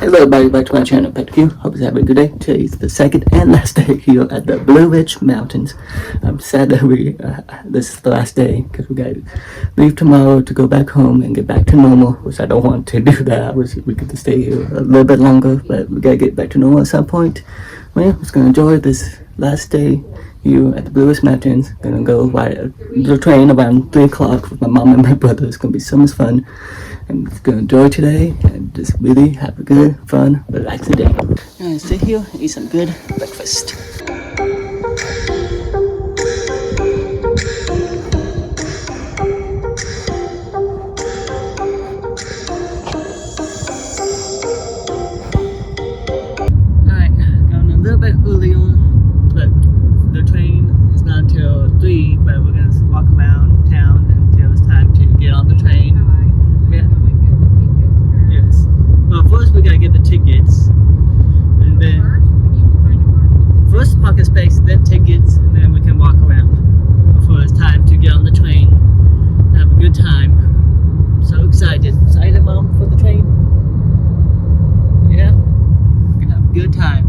Hello everybody, back to my channel, PetQ. Hope you're having a good day. Today is the second and last day here at the Blue Ridge Mountains. I'm sad that this is the last day because we got to leave tomorrow to go back home and get back to normal, which I don't want to do that. I wish we could stay here a little bit longer, but we got to get back to normal at some point. Well, yeah, I'm just going to enjoy this last day here at the Blue Ridge Mountains. Gonna go ride the train around 3 o'clock with my mom and my brother. It's gonna be so much fun. I'm just gonna enjoy today and just really have a good, fun, relaxing day. I'm gonna sit here and eat some good breakfast. Alright, going a little bit earlier, but the train is not until 3, but we're gonna walk around town until it's time to get on the train. Yeah. Yes. Well, first we gotta get the tickets, and then first parking space, then tickets, and then we can walk around before it's time to get on the train and have a good time. So excited. Excited, Mom, for the train? Yeah. We're gonna have a good time.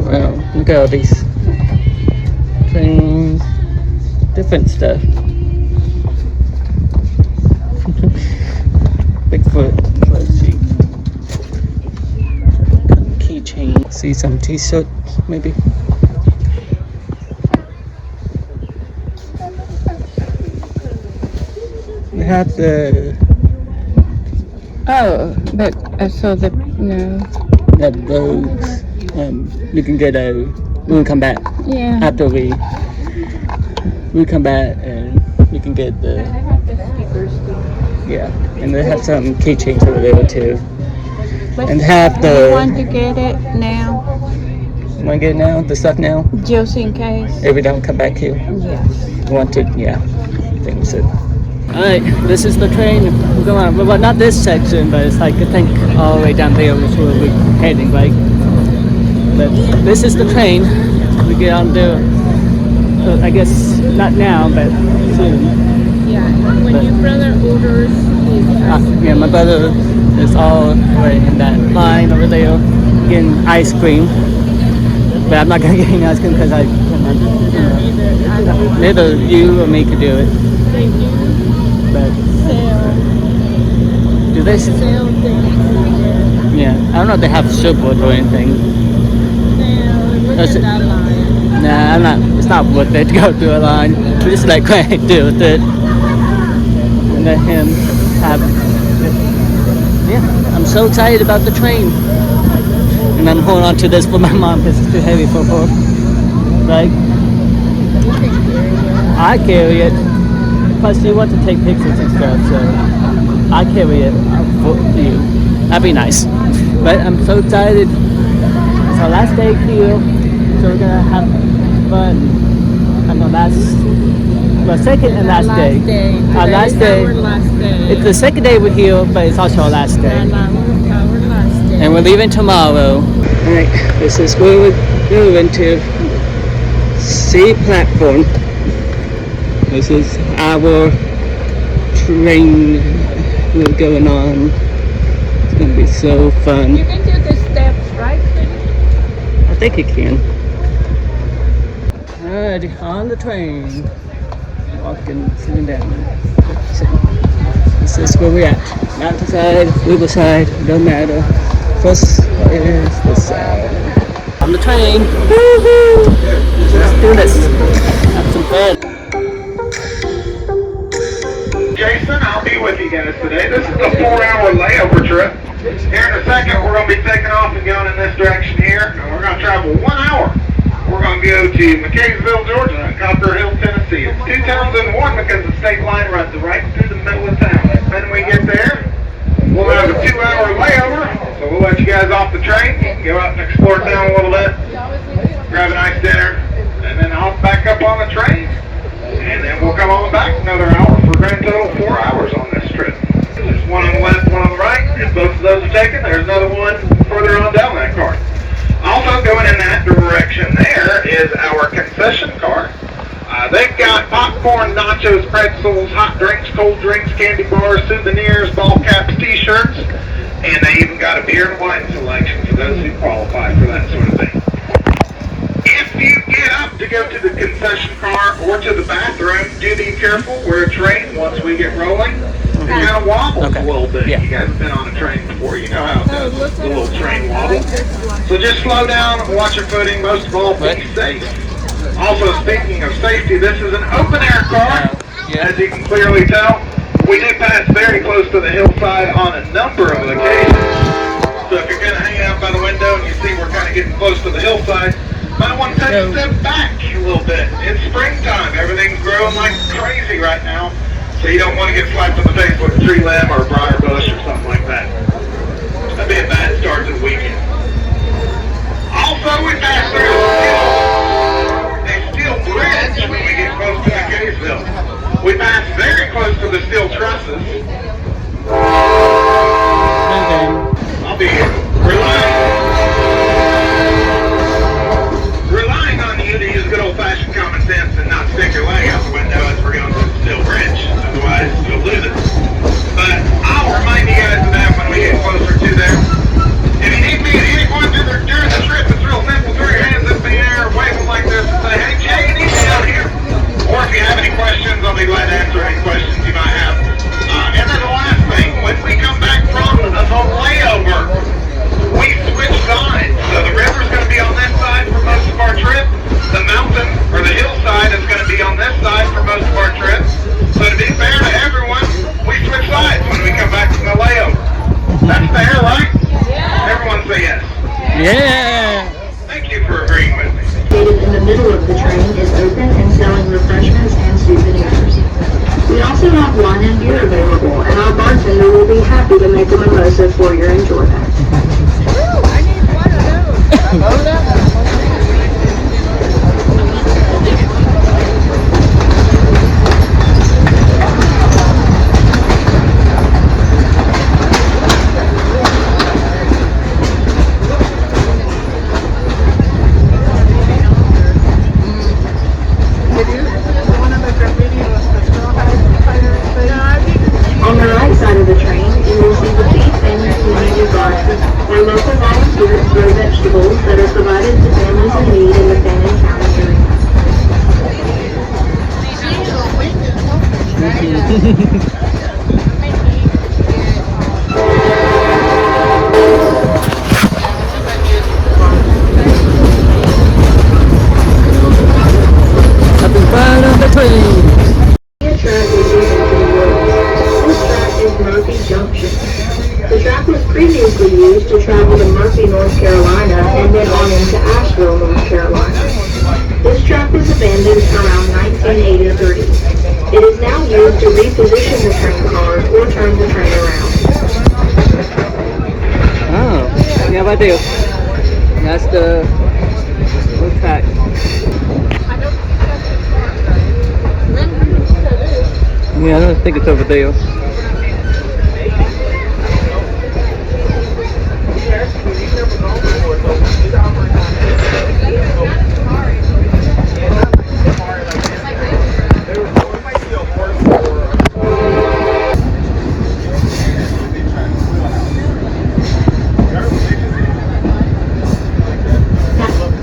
Wow, look at all these trains, different stuff. Bigfoot, let's see. Keychain. See some t-shirts, maybe. They have the. Oh, but I saw the no. That those. You can get a. We'll come back. Yeah. After we come back and we can get the. I have the stickers too. Yeah, and they have some keychains over there too. But And have you the. want to get it now, Want to get it now? The stuff now? just in case. If we don't come back here. Yes. Want to? Yeah. I think so. Alright, this is the train. We're going. Well, not this section, but it's like I think all the way down there is where we're heading, right? But this is the train. We get on there. I guess not now, but soon. Yeah. When your brother orders, Yeah, my brother is all the way in that line over there getting ice cream. But I'm not gonna get any ice cream because neither you or me could do it. they do But sell do they? things. Yeah, I don't know if they have surfboard or anything. Look Does at it- that line. Nah, I'm not. It's not worth it to go through a line. We just like right deal with it and let him have it. Yeah, I'm so excited about the train, and I'm holding on to this for my mom because it's too heavy for her. Like I carry it. Plus, you want to take pictures and stuff, so I carry it for you. That'd be nice. But I'm so excited. It's our last day here, so we're gonna have fun on the second and last day. Our last day. Our last day. It's the second day we're here, but it's also our last day. Our last day. And we're leaving tomorrow. Alright, this is where we're moving to. C platform. This is our train we're going on. It's gonna be so fun. You can do the steps, right? I think you can. Alright, on the train. Walking, sitting down. This is where we're at. Mountainside, riverside, don't matter. First is the side. On the train. Woo-hoo! Let's do this. Have some fun. Jason, I'll be with you guys today. This is a 4-hour layover trip. Here in a second, we're going to be taking off and going in this direction here, and we're going to travel 1 hour. we're going to go to McCaysville, Georgia, and Copper Hill, Tennessee. It's 2 towns in one because the state line runs right through the middle of town. And when we get there, we'll have a 2-hour layover, so we'll let you guys off the train. You can go out and explore town a little bit, grab a nice dinner, and then hop back up on the train. And then we'll come on back another hour for a grand total of 4 hours on this trip. There's one on the left, one on the right. If both of those are taken, there's another one further on down that card. Also going in that direction there is our concession car. They've got popcorn, nachos, pretzels, hot drinks, cold drinks, candy bars, souvenirs, ball caps, t-shirts, and they even got a beer and wine selection for those who qualify for that sort of thing. If you get up to go to the concession car or to the bathroom, do be careful. We're a train. Once we get rolling, it kind of wobbles a little bit. Yeah. You guys have been on a train before. You know how it does. The little train wobble. So just slow down, watch your footing. Most of all, be safe. Also, speaking of safety, this is an open-air car. As you can clearly tell, we do pass very close to the hillside on a number of occasions. So if you're going to hang out by the window and you see we're kind of getting close to the hillside, might want to take a step back a little bit. It's springtime. Everything's growing like crazy right now. So you don't want to get slapped in the face with a tree limb or a briar bush or something like that. That'd be a bad start to the weekend. Also, we pass through a steel bridge when we get close to McCaysville. We pass very close to the steel trusses. I'll be relying on you to use good old-fashioned common sense and not stick your leg out the window as we're going through the steel bridge. Otherwise, you'll lose it. But I'll remind you guys of that when we get closer to there. If you need me at any point during the trip, it's real simple. Throw your hands up in the air, wave them like this, and say, "Hey, Jay, you need me out here." Or if you have any questions, I'll be glad to answer any questions you might have. And then the last thing, when we come back from the layover, we switch sides. So the river's going to be on this side for most of our trip. The mountain, or the hillside, is going to be on this side for most of our trip. So to be fair to everyone, we switch sides when we come back from the layover. That's fair, right? Everyone say yes. Yeah. Thank you for agreeing with me. Located in the middle of the train is open and selling refreshments and souvenirs. We also have wine and beer available, and our bartender will be happy to make a mimosa for your enjoyment. Ooh, I need one of those. On the right side of the train, you will see the Beef and Community Garden, where local volunteers grow vegetables that are provided to families in need in the Fannin County area. Up in front of the train. The track is used to the woods. This track is Murphy Junction. The track was previously used to travel to Murphy, North Carolina, and then on into Asheville, North Carolina. This track was abandoned around 1983. It is now used to reposition the train cars or turn the train around. Oh, yeah, I do. That's the track. Yeah, I don't think it's over there.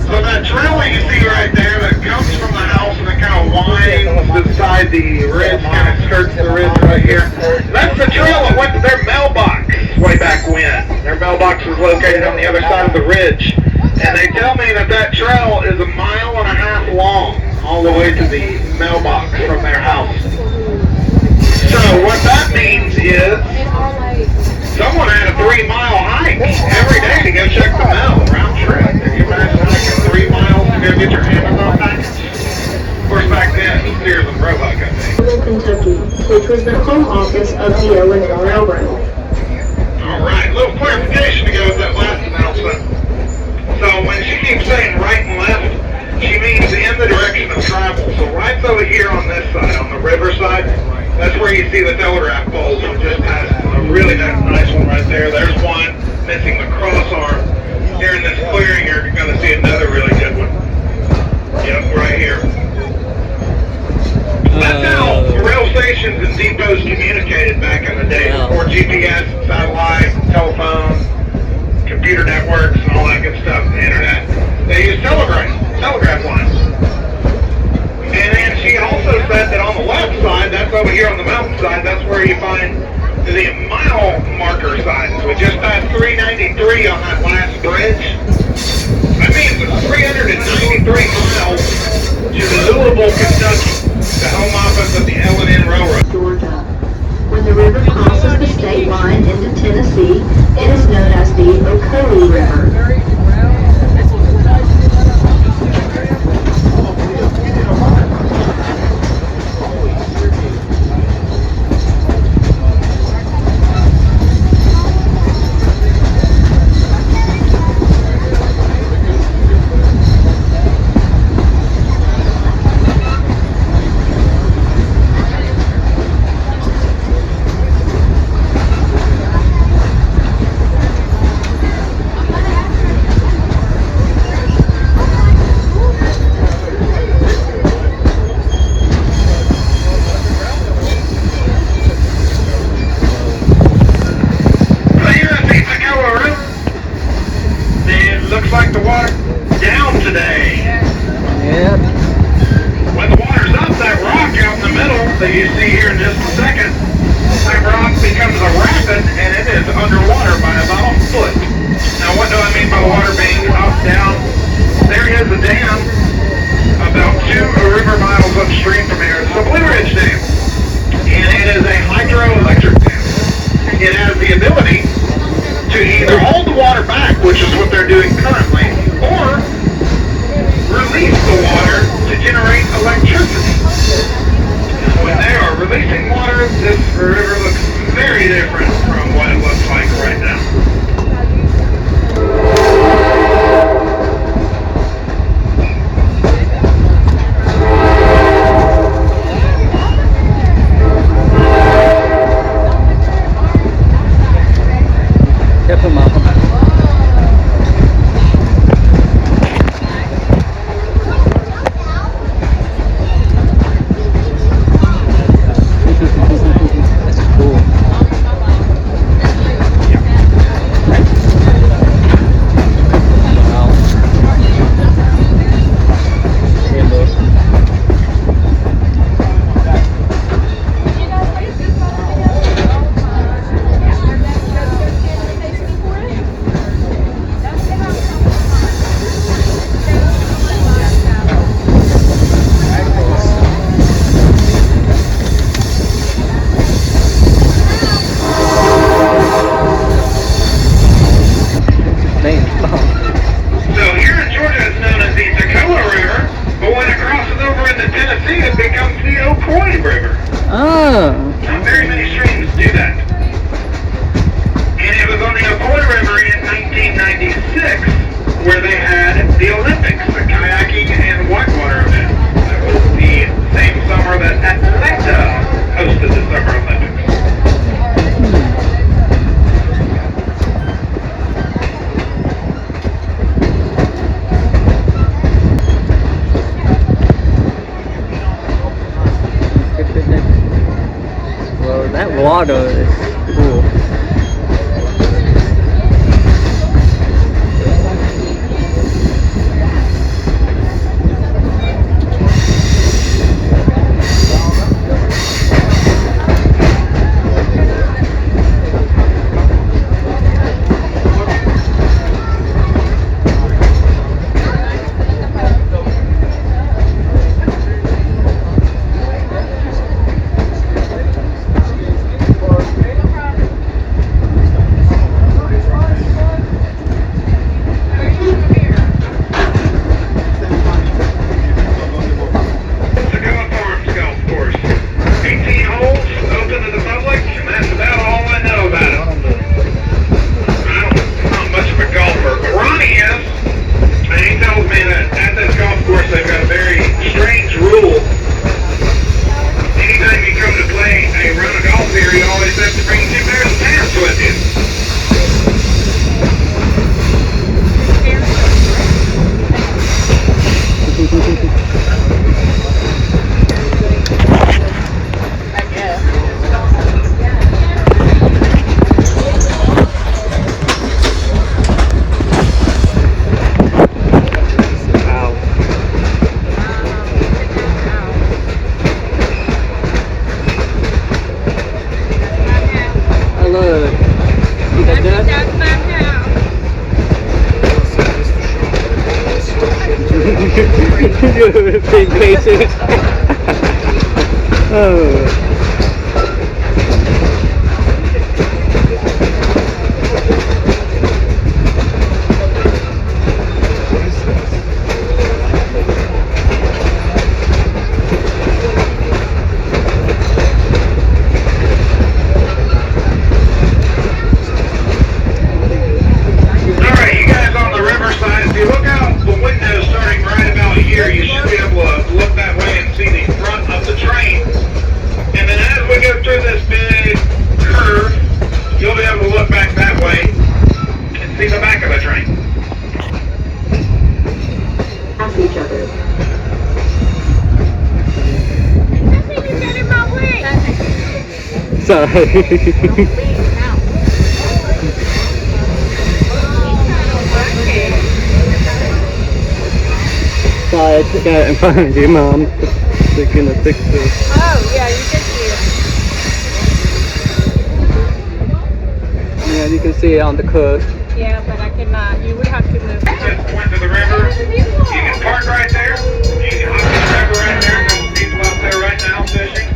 So that trail that you see right there that comes from the house and it kind of winds beside the ridge, kind of skirts the ridge right here. That's the trail that went to their mailbox way back when. Their mailbox was located on the other side of the ridge. And they tell me that that trail is 1.5 miles long, all the way to the mailbox from their house. So what that means is someone had a 3-mile hike every day to go check the mail round trip. Can you imagine hiking 3 miles to go get your Kentucky, which was the home office of the O&M Railroad. Alright, little clarification to go with that last announcement. So when she keeps saying right and left, she means in the direction of travel. So right over here on this side, on the river side, that's where you see the telegraph poles. We just passed a really nice one right there. There's one missing the cross arm. Here in this clearing, you're going to see another really good one. Yep, right here. That's how rail stations and depots communicated back in the day, before GPS, satellite, telephone, computer networks, and all that good stuff, the internet. They used telegraph lines. And then she also said that on the left side, that's over here on the mountainside, that's where you find the mile marker signs. We just passed 393 on that last bridge. That means it's 393 miles to Louisville, Kentucky, the home office of the L&N Railroad. Georgia. When the river crosses the state line into Tennessee, it is known as the Ocoee River. that you see here in just a second, that rock becomes a rapid and it is underwater by about a foot. Now what do I mean by water being up, down? There is a dam about 2 river miles upstream from here. It's the Blue Ridge Dam. And it is a hydroelectric dam. It has the ability to either hold the water back, which is what they're doing currently, or release the water to generate electricity. When they are releasing water, this river looks very different from what it looks like right now. Where they had the Olympics, the kayaking and whitewater event. That was the same summer that Atlanta hosted the Summer Olympics. Well, that water is cool. in cases. Oh. Alright, you guys on the riverside, if you look out the window starting right about here, you should be able to look that way and see the front of the train. And then as we go through this big curve, you'll be able to look back that way and see the back of the train. Pass each other. Nothing is in my way. Sorry. Sorry, I took out in front of you, Mom. Taking a picture. Oh, yeah, you can see Yeah, you can see it on the curve. it. Yeah, but I cannot. You would have to move. Just went to the river. You can park right there. You can hop in the river right there. There's some people out there right now fishing.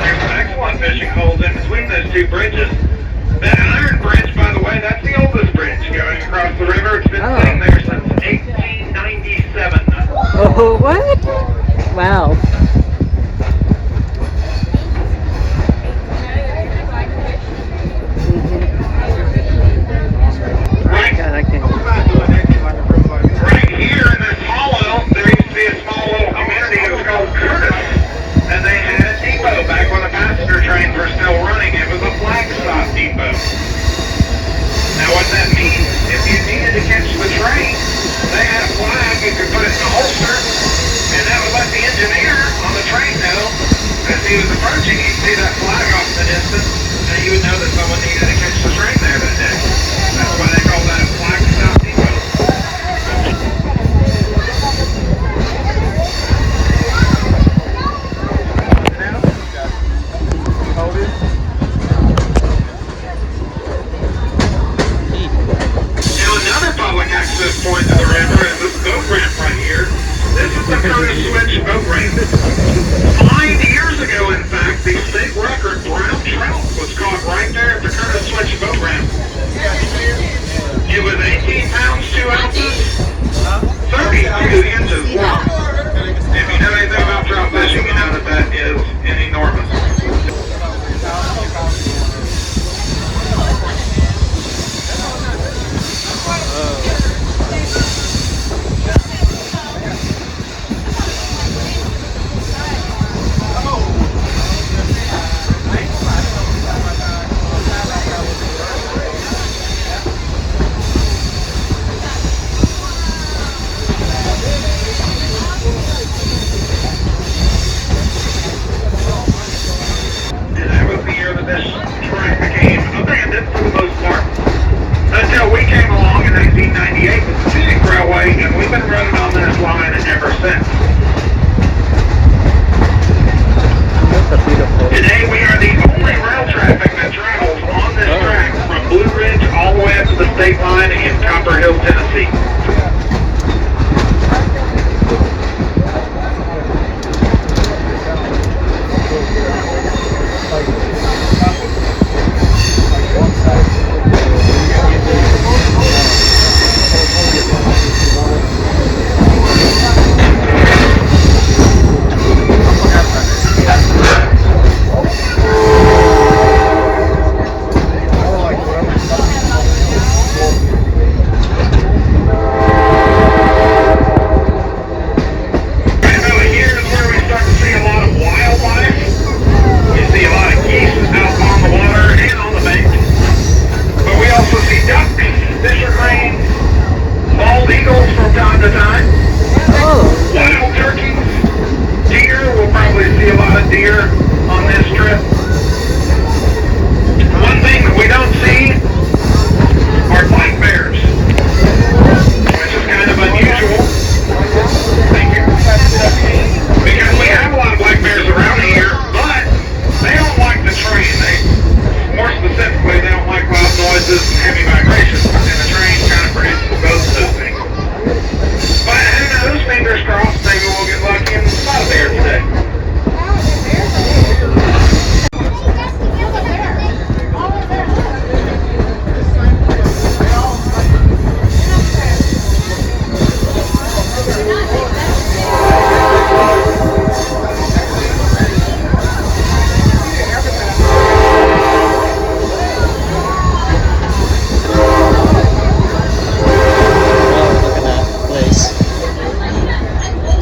There's some excellent fishing holes in between those two bridges. That iron bridge, by the way, that's the oldest bridge going across the river. It's been sitting there since 1897. Oh, what? Wow. Right, God, I can't. right here in this hollow, there used to be a small little community. It was called Curtis. And they had a depot back when the passenger trains were still running. It was a flag stop depot. Now what that means, if you needed to catch the train, they had a flag, you could put it in a holster, and that would let the engineer on the train know, as he was approaching, he'd see that flag off in the distance, and he would know that someone needed to catch the train there that day. That's why they call that a flag stop depot. Now another public access point to the river is this boat ramp right here. This is the Curtis Switch boat ramp. 5 years ago, in fact, the state record brown trout was caught right there at the Curtis Switch boat ramp. It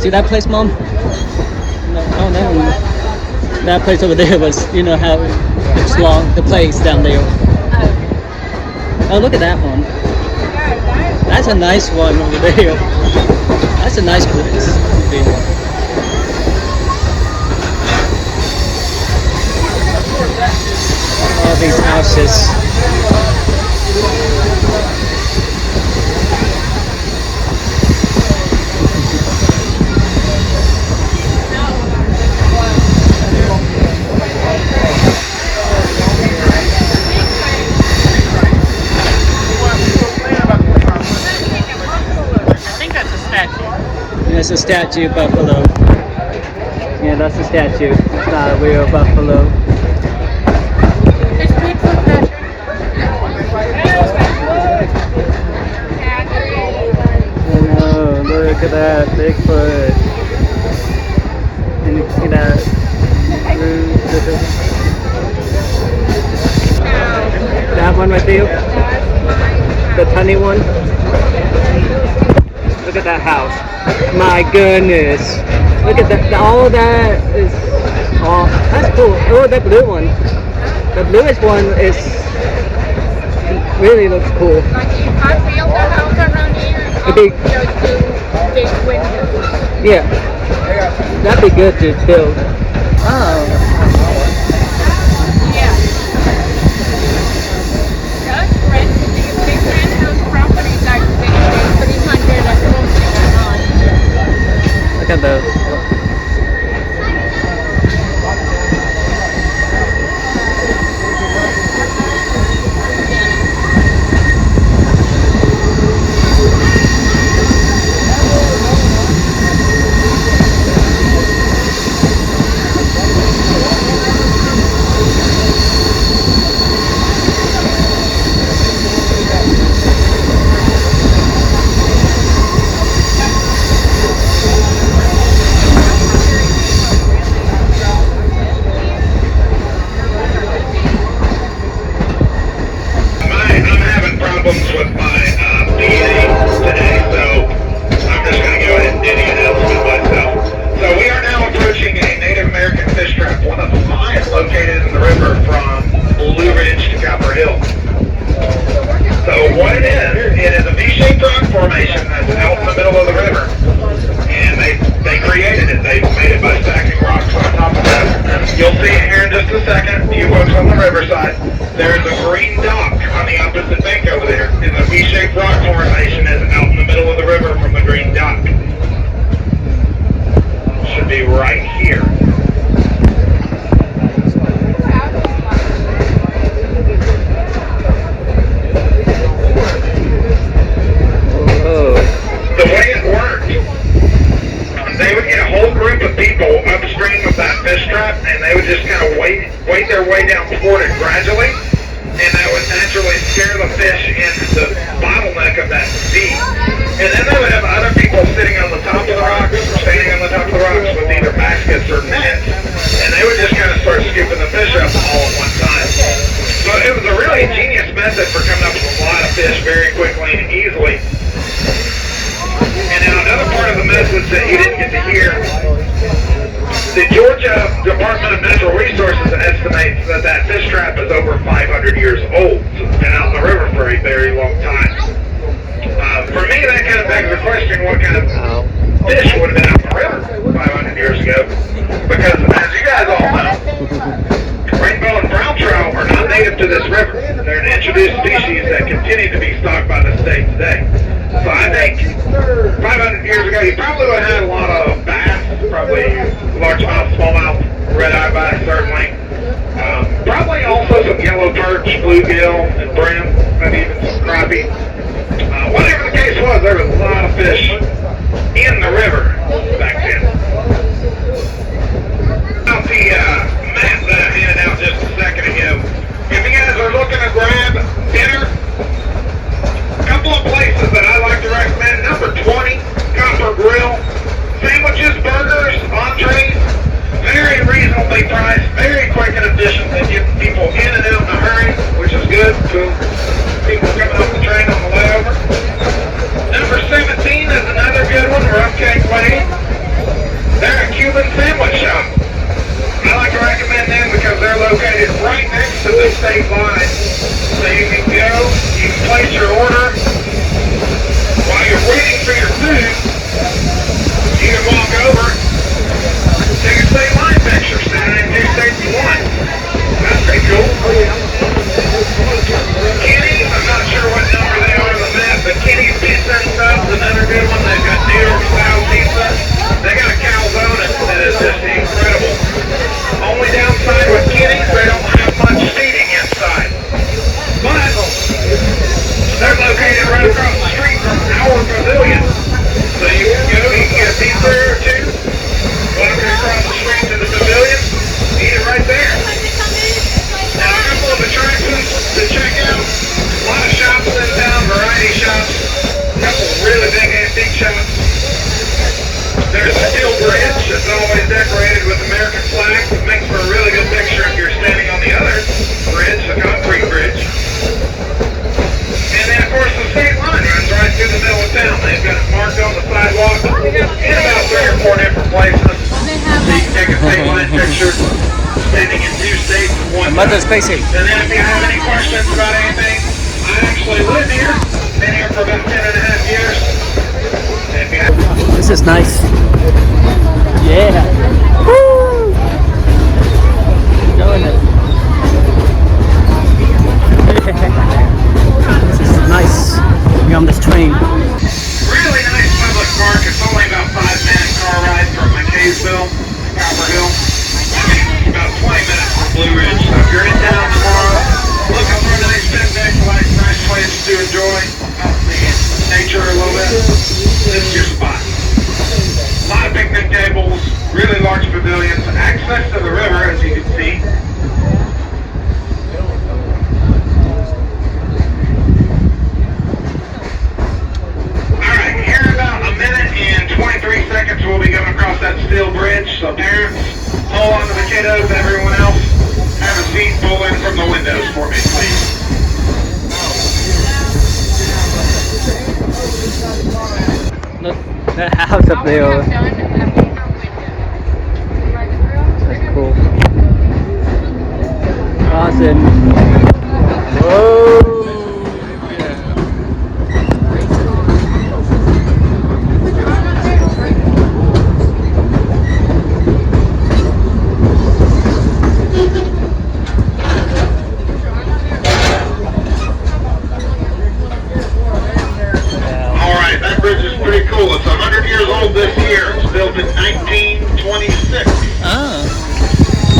See that place, Mom? No, oh no. That place over there was, you know how it's long, the place down there. Oh, look at that one. That's a nice one over there. That's a nice place. All these houses. That's a statue of buffalo. Yeah, that's a statue. It's not a real buffalo. It's Bigfoot, Patrick. Oh, look at that Bigfoot. And you see that. That one right there? The tiny one? Look at that house. My goodness. Look at that. All that is. Oh, that's cool. Oh, that blue one. The bluest one is. Really looks cool. Like if I build a house around here, A big- just do big windows. Yeah. That'd be good to build. Oh. Yeah. Just rent these big penthouse properties like 300 and Look at those. Number 17 is another good one. Rum Cake Lane. state line. So you can go, you can place your order. While you're waiting for your food, you can walk over, take a state line picture, standing in two states at once. That's pretty cool. Kenny, I'm not sure what number they are on the map, but Kenny's Pizza and Subs, another good one. They've got New York style pizza. They got a calzone that is just incredible. Only downside with Kenny's, they don't have much seating inside. But they're located right across the street from our pavilion. So you can go, you can get a pizza or two, walk across the street to the pavilion, eat it right there. Now a couple of attractions to check out. A lot of shops in town, variety shops. A couple of really big antique shops. There's a steel bridge that's always decorated with American flags. It makes for a really good picture if you're standing on the other bridge, the concrete bridge. And then of course the state line runs right through the middle of town. They've got it marked on the sidewalk in about 3 or 4 different places. So you can take a state line picture standing in 2 states at one time. And then if you have any questions about anything, I actually live here. Been here for about 10 and a half years. And if you have This is nice. Yeah. Woo! Enjoying it. This is nice. We're on this train. really nice public park. It's only about 5-minute car ride from McKaysville to Copper Hill. About 20 minutes from Blue Ridge. So if you're in town tomorrow, looking for a nice picnic, like nice place to enjoy the nature a little bit, this is your spot. A lot of picnic tables, really large pavilions, access to the river, as you can see. Alright, here in about a minute and 23 seconds we'll be going across that steel bridge. So parents, hold on to the kiddos, everyone else, have a seat, pull in from the windows for me, please. Look, that house up there. That's cool. Awesome. Whoa. Alright, that bridge is pretty cool. It's 100 years old this year. It's built in 1926. Oh.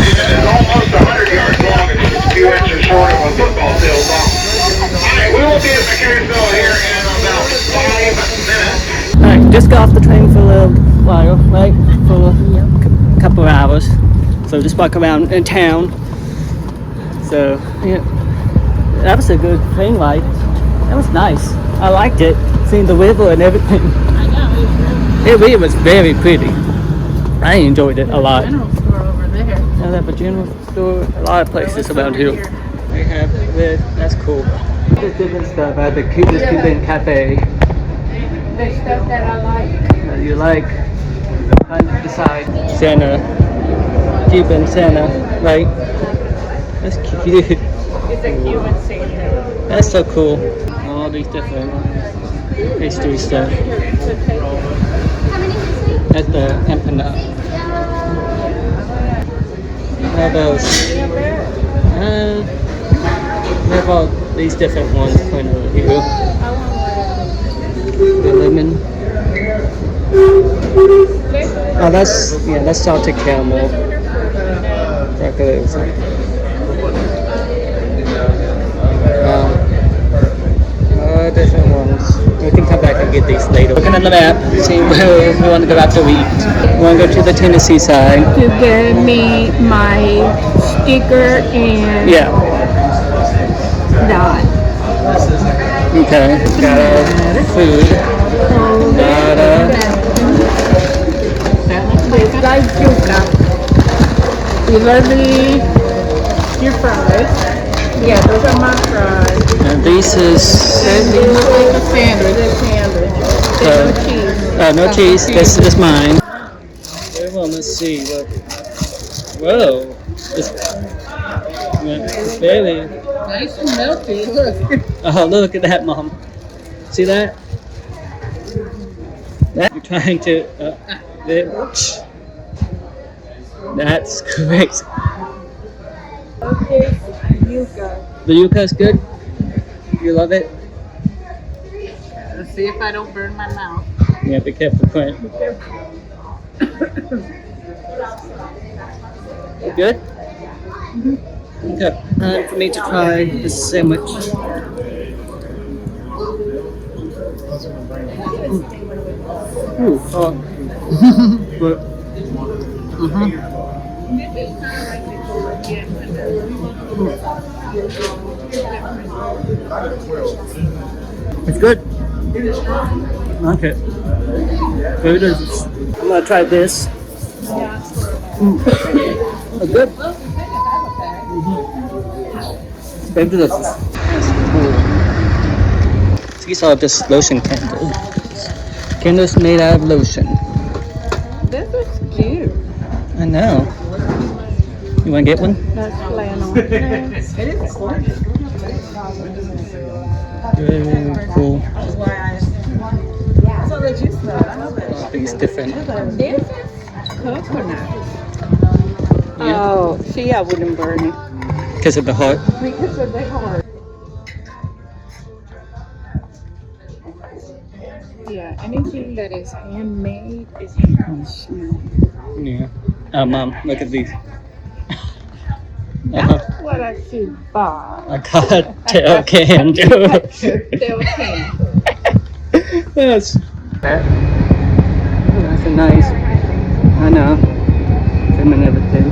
And it's almost 100 yards long. It's just a few inches short of a football field long. Alright, we will be at McKaysville here in about 5 minutes. Alright, just got off the train for a little while, right? For a couple of hours. So just walk around in town. So, yeah, that was a good train ride. That was nice. I liked it, seeing the river and everything. I know. It really was very pretty. I enjoyed it a lot. General store over there. Now they have a general store, a lot of places around here. They have this, that's cool. There's different stuff at the cutest Cuban cafe. The stuff that I like. That you like, kind of decide. Santa, Cuban Santa, right? That's cute. It's a Cuban Santa. That's so cool. All these different pastry stuff. That's the empanada. What are those? What about these different ones kind of over here? The lemon. Oh, that's salted caramel. Chocolate. Different ones. We can come back and get these later. Looking at the map, see where we want to go out to eat. We want to go to the Tennessee side. To give me my sticker and Yeah. dot. Okay. Got our food. It's like yuca. You love your fries. Yeah, those are my fries. And this is They look like a sandwich. They're sandwich. There's no cheese. no cheese. This is mine. Well, let's see. Whoa. It's very. Nice and melty. Look. Oh, look at that, Mom. See that? That you're trying to. That's correct. Okay, yuca. The yuca's good. You love it. Let's see if I don't burn my mouth. Yeah, be careful, Clint. You good? Okay. Time for me to try this sandwich. Ooh, hot. But, it's good. Okay. Very delicious. I'm gonna try this. It's good. Very delicious. That's cool. These are just lotion candles. Candles made out of lotion. This is cute. I know. You wanna get one? That's flannel. It is gorgeous. Very cool. So that you smell. I love it. All these different. This is coconut. Oh, see, I wouldn't burn it. Because of the heart. Because of the heart. Yeah, anything that is handmade is hand. Yeah. Mom, look at these. That's what I should buy. A cocktail candle. Cocktail can. Yes. That's a nice. I know. Film and everything.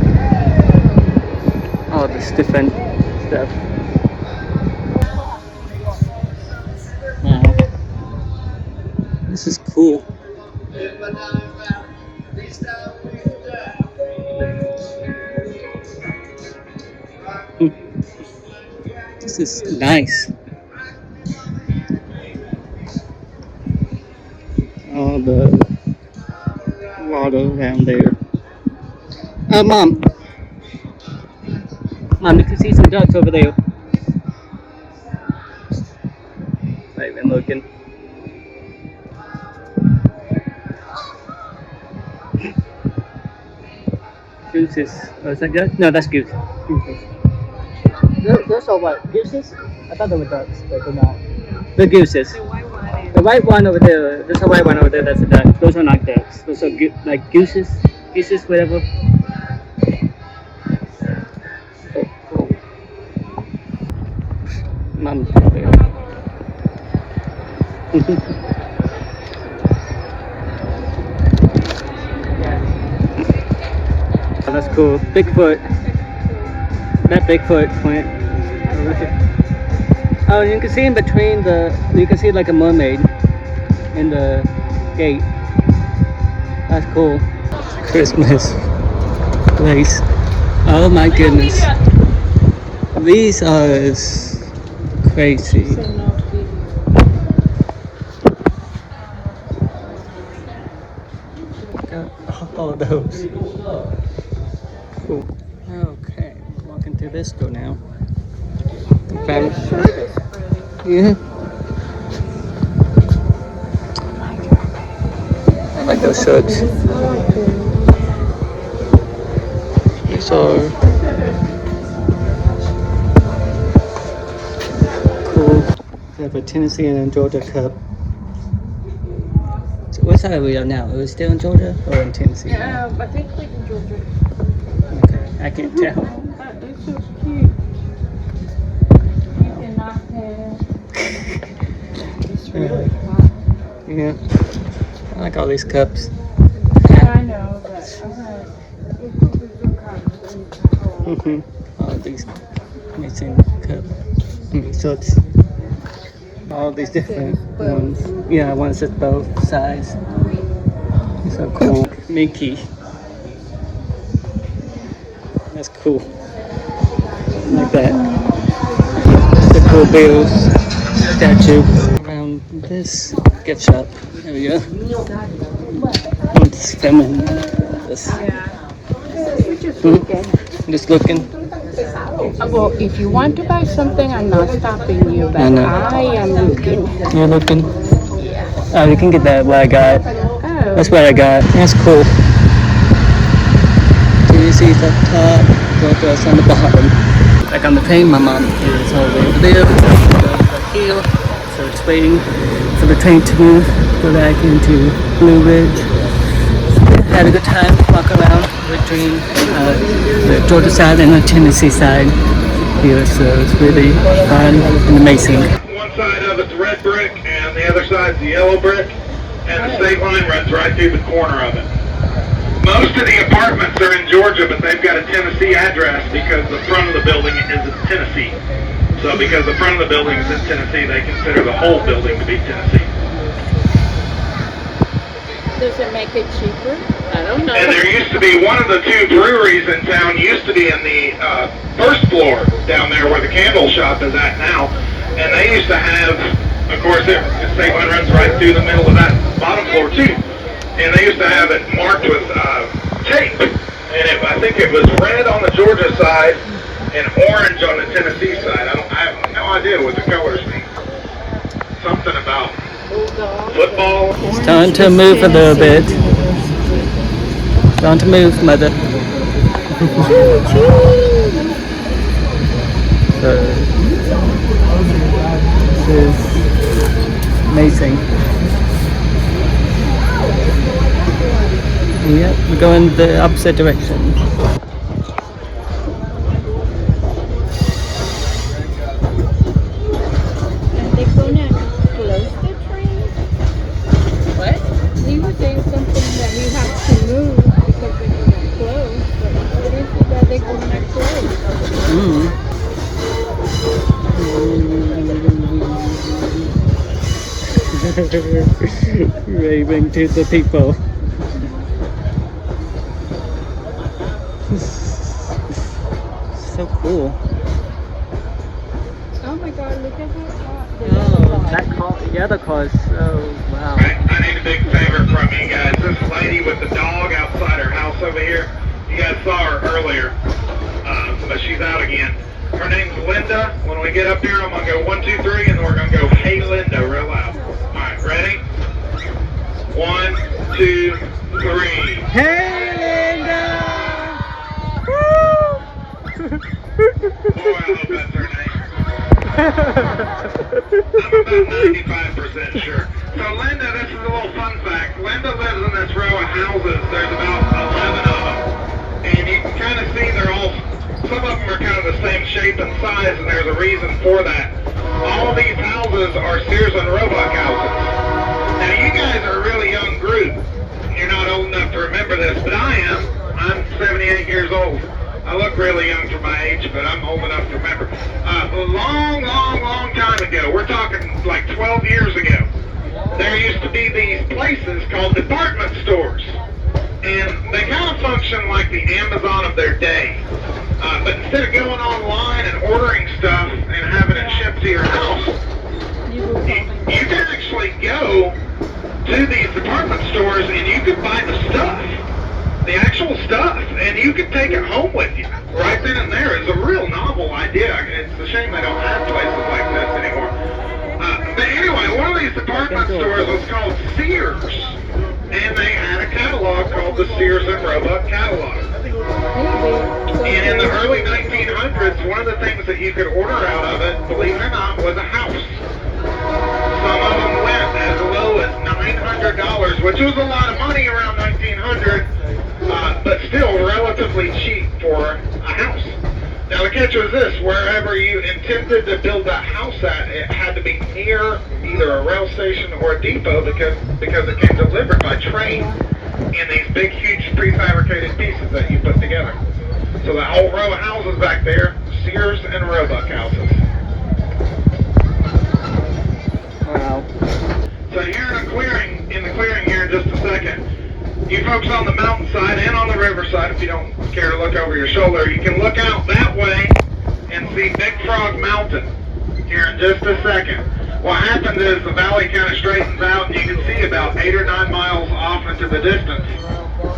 All this different stuff. Wow. This is cool. This is nice. All the water around there. Mom. Mom, you can see some ducks over there. Not even looking. Gooses. Oh, is that good? No, that's goose. Gooses. Those are what? Gooses? I thought they were ducks, but they're not. The gooses. The white one over there. There's a white one over there. That's a duck. Those are not ducks. Those are like gooses. Gooses, whatever. Oh, cool. Mom, probably. Oh, that's cool. Bigfoot. That Bigfoot plant. Oh, you can see in between you can see like a mermaid in the gate. That's cool. Christmas place. Oh my goodness. These are crazy. All those. Cool. Okay, walking through this door now. Found yeah. I like those shirts. These are cool. They have a Tennessee and a Georgia cup. So what side are we on now? Are we still in Georgia or in Tennessee? Yeah, I think like in Georgia. Okay, I can't tell. It's so cute. You cannot tell. It's really hot. Yeah. I like all these cups. Yeah, I know, but All these amazing cups. Shirts. All these different ones. Yeah, one says both sides. So cool. Mickey. That's cool. Like that. The cool Bills statue. Around this gift shop. There we go. I'm just filming this. yeah. We're just looking. Just looking. Well, if you want to buy something, I'm not stopping you, but I know. I am looking. You're looking. Oh, you can get that. What I got. Oh, That's what I got. That's cool. TVC's up top. GoPro's on the bottom. Back on the train. My mom is all the way over there. Back here. So it's waiting for the train to move. Go back into Blue Ridge. Had a good time. Walk around between the Georgia side and the Tennessee side here. So it's really fun and amazing. One side of it's red brick and the other side's the yellow brick, and the state line runs right through the corner of it. Most of the apartments are in Georgia, but they've got a Tennessee address because the front of the building is in Tennessee. So because the front of the building is in Tennessee, they consider the whole building to be Tennessee. does it make it cheaper? I don't know. And there used to be one of the two breweries in town used to be in the first floor down there where the candle shop is at now. And they used to have, of course, the state line runs right through the middle of that bottom floor too. And they used to have it marked with tape. And I think it was red on the Georgia side and orange on the Tennessee side. I have no idea what the colors mean. Something about football. It's time to move a little bit. Time to move, mother. So, this is amazing. Yep, we're going the opposite direction. Are they gonna close the train? What? You were saying something that we have to move because they're gonna close, but what is it that they're gonna close? Raving to the people. So cool. Oh my god, look at that car. Oh, that car, the other car is so, wow. I need a big favor from you guys. This lady with the dog outside her house over here, you guys saw her earlier, but she's out again. Her name's Linda. When we get up here, I'm going to go 1, 2, 3, and then we're going to go, hey Linda, real loud. All right, ready? 1, 2, 3. Hey, Linda! Boy, I hope that's her name. I'm about 95% sure. So Linda, this is a little fun fact. Linda lives in this row of houses. There's about 11 of them. And you can kind of see they're all, some of them are kind of the same shape and size, and there's a reason for that. All of these houses are Sears and Roebuck houses. Now you guys are a really young group. You're not old enough to remember this, but I am. I'm 78 years old. I look really young for my age, but I'm old enough to remember. A long, long, long time ago, we're talking like 12 years ago, there used to be these places called department stores. And they kind of function like the Amazon of their day. But instead of going online and ordering stuff and having it shipped to your house, you can actually go to these department stores and you can buy the stuff. The actual stuff, and you can take it home with you right then and there. It's a real novel idea. It's a shame they don't have places like this anymore. But anyway, one of these department stores was called Sears, and they had a catalog called the Sears and Roebuck catalog. And in the early 1900s, one of the things that you could order out of it, believe it or not, was a house. Some of them went as low as $900, which was a lot of money around 1900. But still relatively cheap for a house. Now the catch was this, wherever you intended to build that house at, it had to be near either a rail station or a depot because it came delivered by train in these big huge prefabricated pieces that you put together. So that whole row of houses back there, Sears and Roebuck houses. Wow. So here in the clearing here in just a second, you folks on the mountainside and on the riverside, if you don't care to look over your shoulder, you can look out that way and see Big Frog Mountain here in just a second. What happens is the valley kind of straightens out and you can see about 8 or 9 miles off into the distance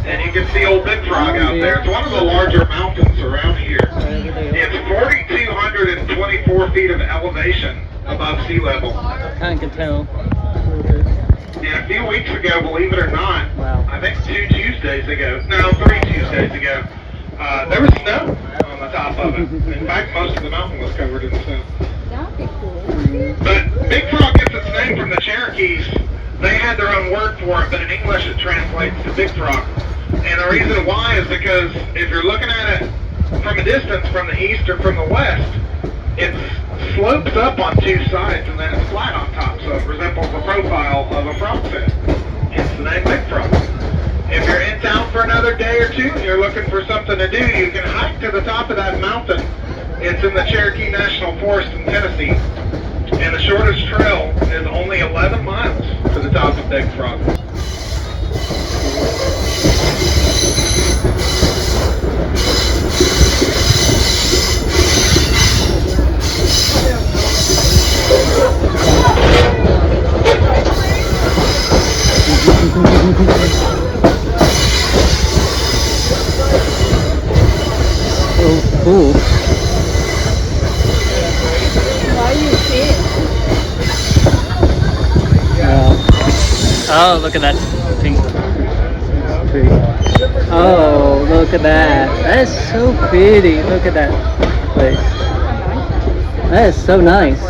And you can see Old Big Frog out there. It's one of the larger mountains around here. It's 4,224 feet of elevation above sea level. Kind of can tell. And a few weeks ago, believe it or not, Wow. I think 3 Tuesdays ago, there was snow on the top of it. In fact, most of the mountain was covered in snow. That'd be cool. But Big Frog gets its name from the Cherokees. They had their own word for it, but in English it translates to Big Frog. And the reason why is because if you're looking at it from a distance, from the east or from the west, it slopes up on two sides and then it's flat on top, so it resembles the profile of a frog's head. Hence the name Big Frog. If you're in town for another day or two and you're looking for something to do, you can hike to the top of that mountain. It's in the Cherokee National Forest in Tennessee. And the shortest trail is only 11 miles to the top of Big Frog. Oh, cool. Why are you kidding? Oh, look at that pink tree. Oh, look at that. That is so pretty. Look at that place. That is so nice.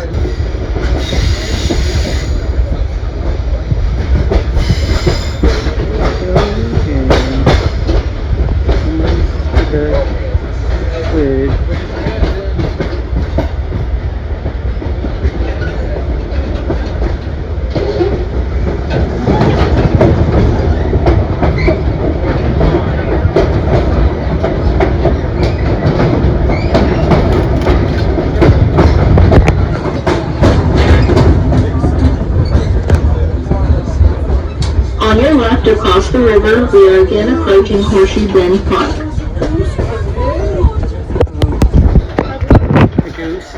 Weird. On your left across the river, we are again approaching Horseshoe Bend Park. The goose.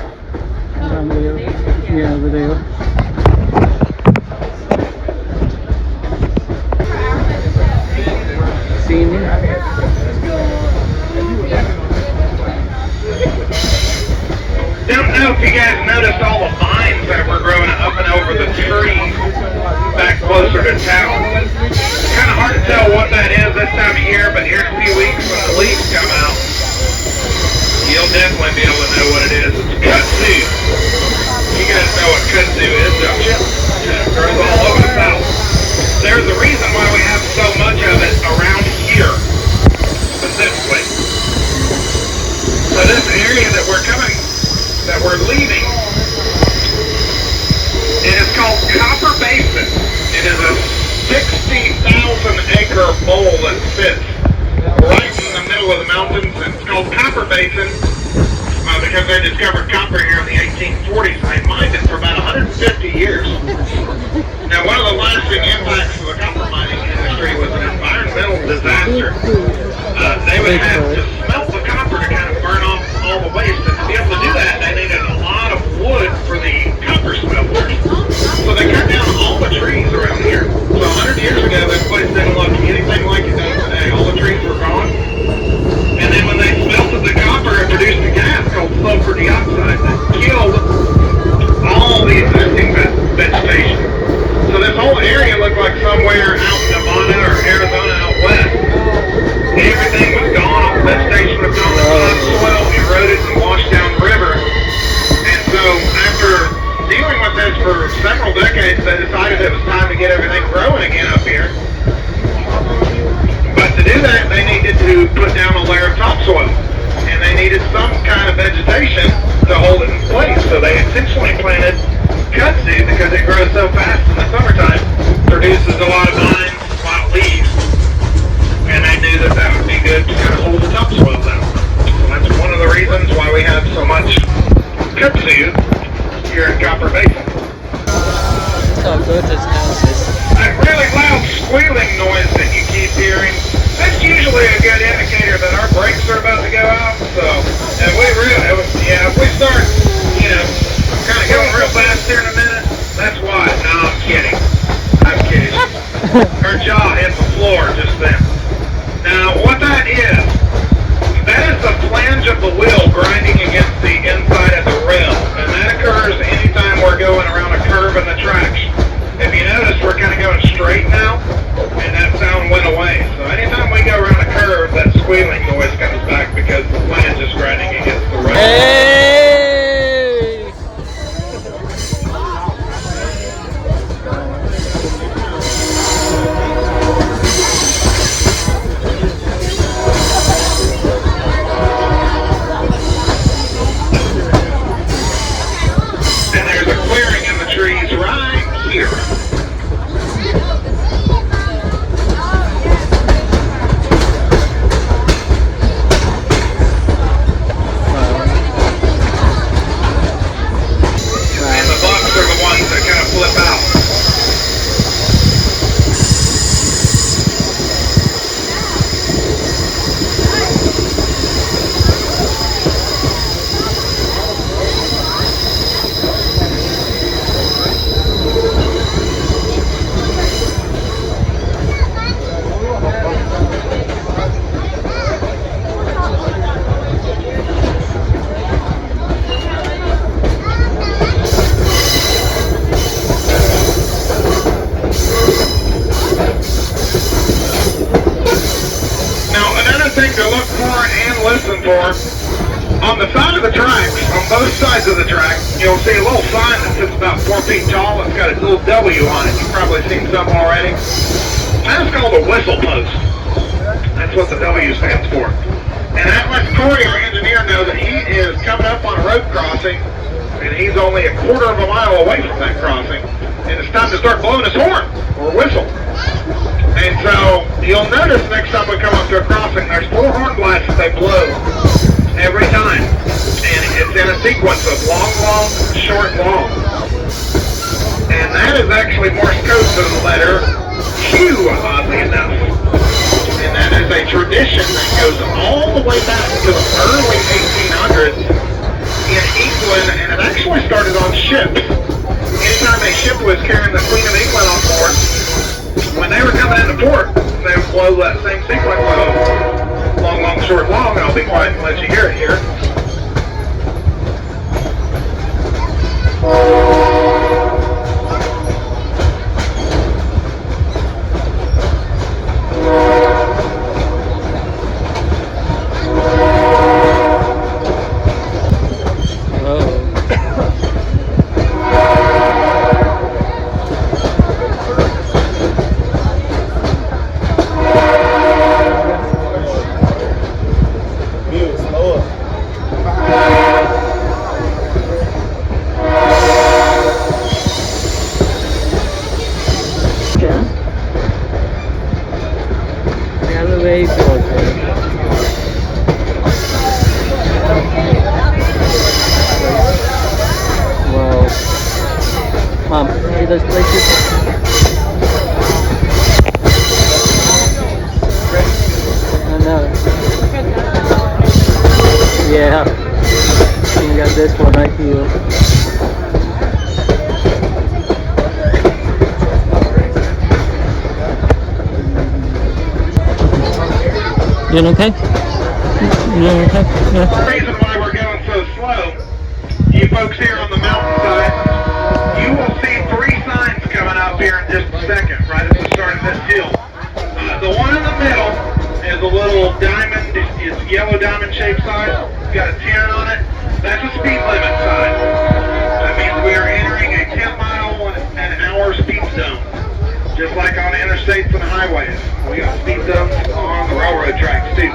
Down there. Yeah, over there. Seen him? Don't know if you guys noticed all the vines that were growing up and over the trees back closer to town. Kind of hard to tell what that is this time of year, but here in a few weeks when the leaves come out, you'll definitely be able to know what it is. It's kudzu. You guys know what kudzu is, don't you? Yeah, it grows all over the south. There's a reason why we have so much of it around here, specifically. So this area that we're leaving, it is called Copper Basin. It is a 60,000 acre bowl that sits right in the middle of the mountains, and it's called Copper Basin because they discovered copper here in the 1840s. They mined it for about 150 years. Now, one of the lasting impacts of the copper mining industry was an environmental disaster. They would have to smelt the copper to kind of burn off all the waste, and to be able to do that, they needed a lot of wood for the copper smelters. So they cut down all the trees around here. So 100 years ago, this place didn't look anything like it does today. All the trees were gone. And then when they smelted the copper, it produced a gas called sulfur dioxide that killed all the existing vegetation. So this whole area looked like somewhere out in Nevada or Arizona out west. Everything was gone, all the vegetation was gone, the topsoil eroded and washed down the river. And so after dealing with this for several decades, they decided it was time to get everything growing again up here. But to do that, they needed to put down a layer of topsoil. And they needed some kind of vegetation to hold it in place. So they intentionally planted kudzu because it grows so fast in the summertime, produces a lot of vines, a lot of leaves. And they knew that that would be good to kind of hold the topsoil down. So that's one of the reasons why we have so much kudzu here in Copper Basin. That's how good this house is. That really loud squealing noise that you keep hearing, that's usually a good indicator that our brakes are about to go out. So, if we start, kind of going real fast here in a minute, that's why. No, I'm kidding. I'm kidding. Her jaw hit the floor just then. Now, what that is the flange of the wheel grinding against the inside of the rail, and that occurs anytime we're going around a curve in the tracks. If you notice, we're kind of going straight now, and that sound went away. So anytime we go around a curve, that squealing noise comes back because the flange is grinding against the rail. Hey! And there's a clearing in the trees right here. And the bucks are the ones that kind of flip out. Thing to look for and listen for. On the side of the tracks, on both sides of the track, you'll see a little sign that sits about 4 feet tall. It's got a little W on it. You've probably seen some already. That's called a whistle post. That's what the W stands for. And that lets Corey, our engineer, know that he is coming up on a road crossing, and he's only a quarter of a mile away from that crossing, and it's time to start blowing his horn, or whistle. And so, you'll notice next time we come up to a crossing, there's 4 horn blasts that they blow every time. And it's in a sequence of long, long, short, long. And that is actually Morse code to the letter Q, oddly enough. And that is a tradition that goes all the way back to the early 1800s in England, and it actually started on ships. Anytime a ship was carrying the Queen of England on board, when they were coming into port, they would blow that same sequence of long, long, short, long, and I'll be quiet and let you hear it here. Mom, see those places? I know. Yeah. You got this one right here. You doing okay? You doing okay? Yeah. The reason why we're going so slow, you folks here on the mountainside, you will see 3 signs coming up here in just a second, right at the start of this hill. The one in the middle is a little diamond, it's a yellow diamond shaped sign, it's got a 10 on it. That's a speed limit sign. That means we are entering a 10-mile-an-hour speed zone. Just like on the interstates and the highways. We got speed zones on the railroad tracks too.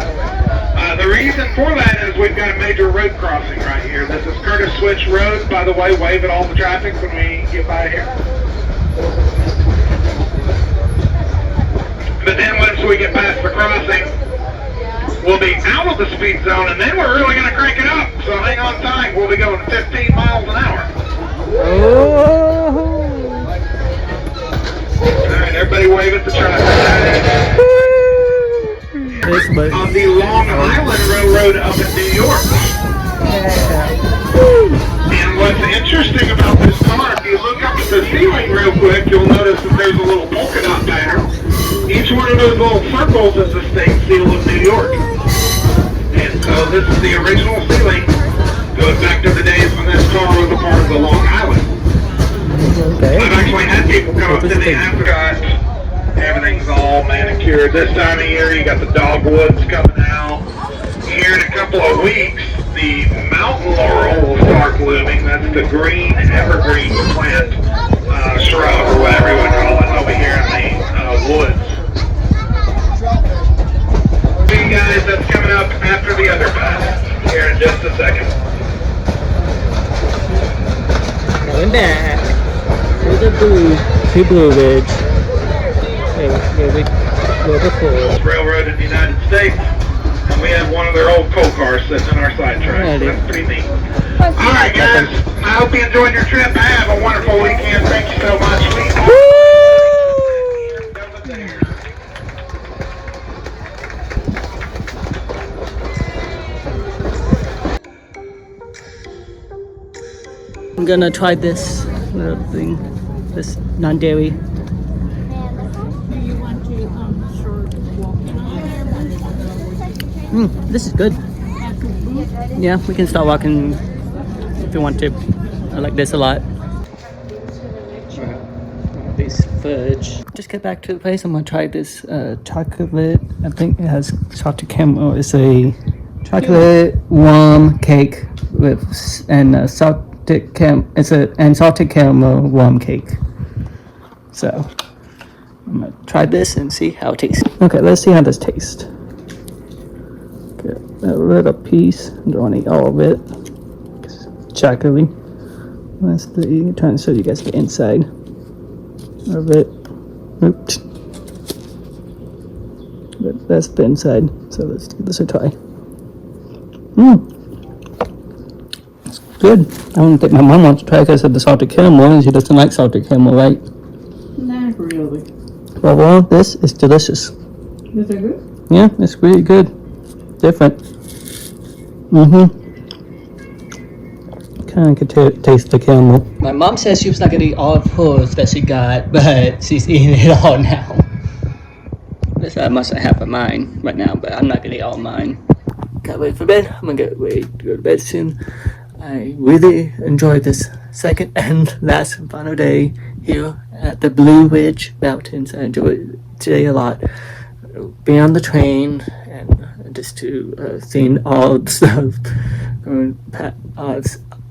The reason for that is we've got a major road crossing right here. This is Curtis Switch Road. By the way, wave at all the traffic when we get by here. But then once we get past the crossing, we'll be out of the speed zone, and then we're really going to crank it up. So hang on tight. We'll be going 15 miles an hour. Oh. Alright, everybody wave at the traffic. On the Long Island Railroad up in New York. And what's interesting about this car, if you look up at the ceiling real quick, you'll notice that there's a little polka dot pattern. Each one of those little circles is the state seal of New York. And so this is the original sealing. Goes back to the days when this car was a part of the Long Island. Okay. I've actually had people come up to me after that. Everything's all manicured. This time of year, you got the dogwoods coming out. Here in a couple of weeks, the mountain laurel will start blooming. That's the green evergreen plant, shrub, or whatever you want to call it, over here in the woods. See you guys, that's coming up after the other pass here in just a second. Going back to the Blue Ridge. Where we were before. Railroad in the United States, and we have one of their old coal cars sitting in our sidetrack. So that's pretty neat. All right, guys. I hope you enjoyed your trip. Have a wonderful weekend. Thank you so much. I'm gonna try this little thing, this non-dairy. Do you want to start walking on there? This is good. Yeah, we can start walking if you want to. I like this a lot. This fudge. Just get back to the place. I'm gonna try this chocolate. I think it has salted caramel. It's a chocolate warm cake with salted caramel warm cake. So I'm gonna try this and see how it tastes. Okay, let's see how this tastes. Get a little piece. I don't want to eat all of it. It's chocolatey. That's the trying to show you guys the inside of it. Oops. But that's the inside. So let's give this a try. It's good. I don't think my mom wants to try because of the salted caramel, and she doesn't like salted caramel, right? Not really. Well, this is delicious. Is it good? Yeah, it's really good. Different. Kind of could taste the caramel. My mom says she was not gonna eat all of hers that she got, but she's eating it all now. This I must have of mine right now, but I'm not gonna eat all mine. Can't wait for bed. I'm gonna get ready to go to bed soon. I really enjoyed this second and last and final day here at the Blue Ridge Mountains. I enjoyed today a lot. Being on the train and just to seeing all the stuff,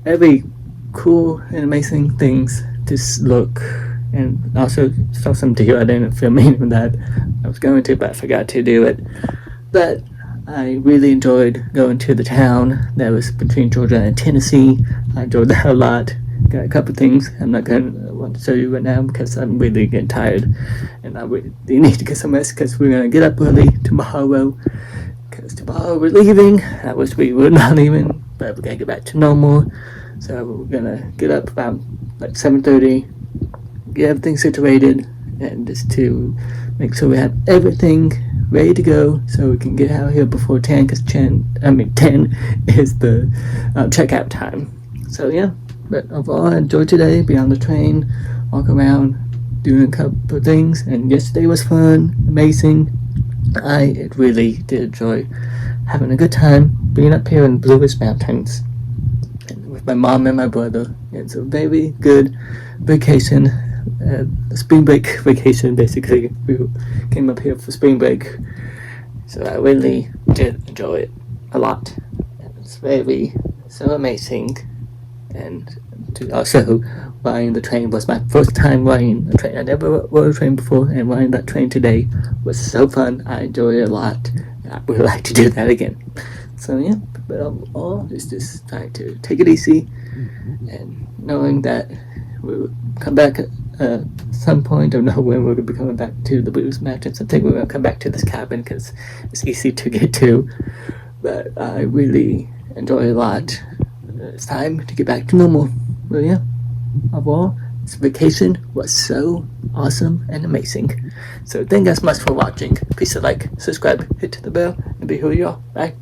every cool and amazing things to look, and also saw some deer. I didn't film any of that. I was going to, but I forgot to do it. But I really enjoyed going to the town that was between Georgia and Tennessee. I enjoyed that a lot. Got a couple things I'm not going to want to show you right now because I'm really getting tired, and I really need to get some rest because we're going to get up early tomorrow. Because tomorrow we're leaving. I wish we were not leaving, but we're going to get back to normal. So we're going to get up about like 7:30, get everything situated, and just to make sure we have everything ready to go so we can get out here before 10, because 10 is the checkout time. So yeah, but overall I enjoyed today, being on the train, walk around, doing a couple of things, and yesterday was fun, amazing. I really did enjoy having a good time being up here in Blue Ridge Mountains with my mom and my brother. It's a very good vacation, spring break vacation basically. We came up here for spring break, so I really did enjoy it a lot. It's so amazing, and to also riding the train was my first time riding a train. I never rode a train before, and riding that train today was so fun. I enjoyed it a lot. I would like to do that again. So yeah, but overall, it's just trying to take it easy, and knowing that we'll come back at some point. I don't know when we're going to be coming back to the Blue Mountains. I think we're going to come back to this cabin because it's easy to get to, but I really enjoy it a lot. It's time to get back to normal. But yeah, overall, this vacation was so awesome and amazing. So thank you guys much for watching. Please like, subscribe, hit the bell, and be who you are. Bye.